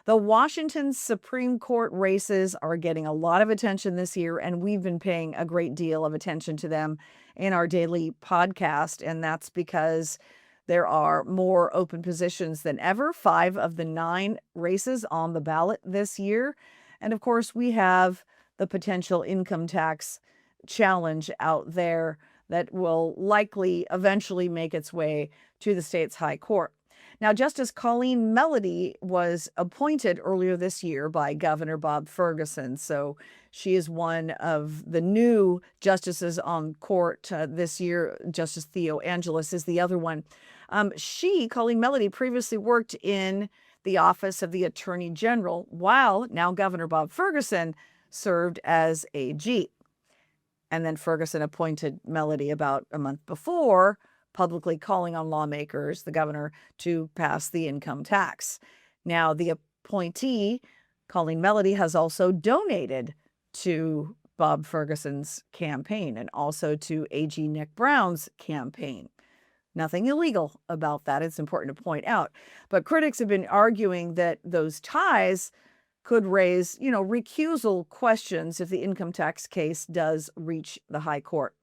The Washington Supreme Court races are getting a lot of attention this year, and we've been paying a great deal of attention to them in our daily podcast. And that's because there are more open positions than ever, 5 of the 9 races on the ballot this year. And of course, we have the potential income tax challenge out there that will likely eventually make its way to the state's high court. Now, Justice Colleen Medley was appointed earlier this year by Governor Bob Ferguson. So she is one of the new justices on court this year. Justice Theo Angelis is the other one. Colleen Medley, previously worked in the office of the Attorney General, while now Governor Bob Ferguson served as AG. And then Ferguson appointed Medley about a month before, publicly calling on lawmakers, the governor, to pass the income tax. Now, the appointee, Colleen Medley, has also donated to Bob Ferguson's campaign and also to AG Nick Brown's campaign. Nothing illegal about that, it's important to point out. But critics have been arguing that those ties could raise, recusal questions if the income tax case does reach the high court.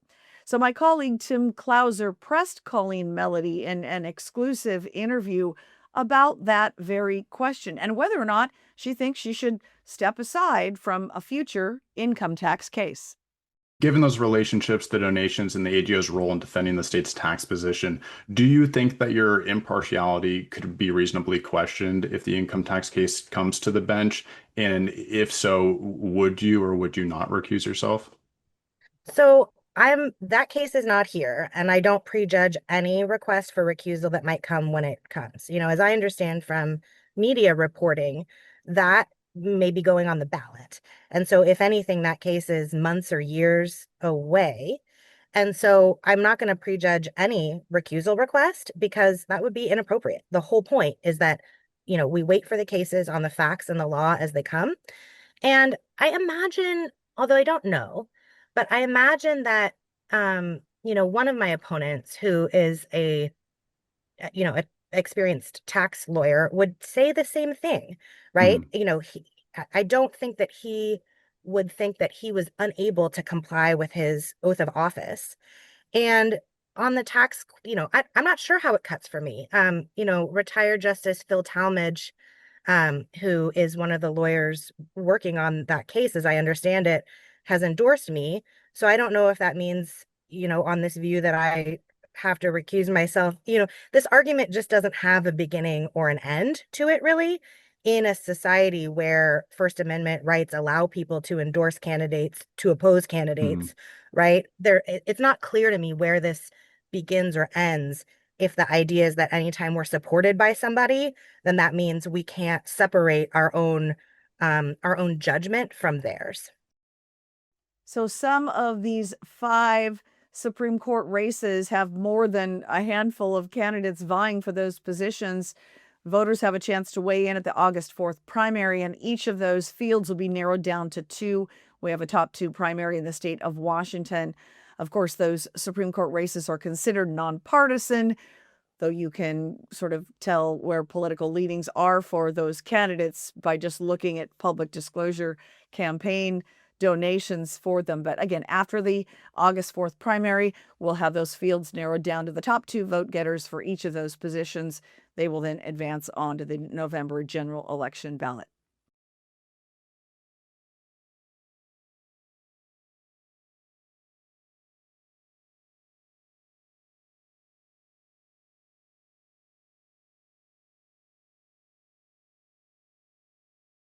So my colleague Tim Clouser pressed Colleen Medley in an exclusive interview about that very question and whether or not she thinks she should step aside from a future income tax case. Given those relationships, the donations, and the AGO's role in defending the state's tax position, do you think that your impartiality could be reasonably questioned if the income tax case comes to the bench? And if so, would you or would you not recuse yourself? So that case is not here, and I don't prejudge any request for recusal that might come when it comes. As I understand from media reporting, that may be going on the ballot. And so if anything, that case is months or years away. And so I'm not going to prejudge any recusal request because that would be inappropriate. The whole point is that, we wait for the cases on the facts and the law as they come. And I imagine, although I don't know, but I imagine that, one of my opponents who is a experienced tax lawyer would say the same thing, right? I don't think that he would think that he was unable to comply with his oath of office. And on the tax, I'm not sure how it cuts for me. Retired Justice Phil Talmadge, who is one of the lawyers working on that case, as I understand it, has endorsed me. So I don't know if that means, on this view that I have to recuse myself. This argument just doesn't have a beginning or an end to it, really, in a society where First Amendment rights allow people to endorse candidates, to oppose candidates, right? It's not clear to me where this begins or ends. If the idea is that anytime we're supported by somebody, then that means we can't separate our own judgment from theirs. So some of these 5 Supreme Court races have more than a handful of candidates vying for those positions. Voters have a chance to weigh in at the August 4th primary, and each of those fields will be narrowed down to 2. We have a top 2 primary in the state of Washington. Of course, those Supreme Court races are considered nonpartisan, though you can sort of tell where political leanings are for those candidates by just looking at public disclosure campaign donations for them. But again, after the August 4th primary, we'll have those fields narrowed down to the top 2 vote getters for each of those positions. They will then advance on to the November general election ballot.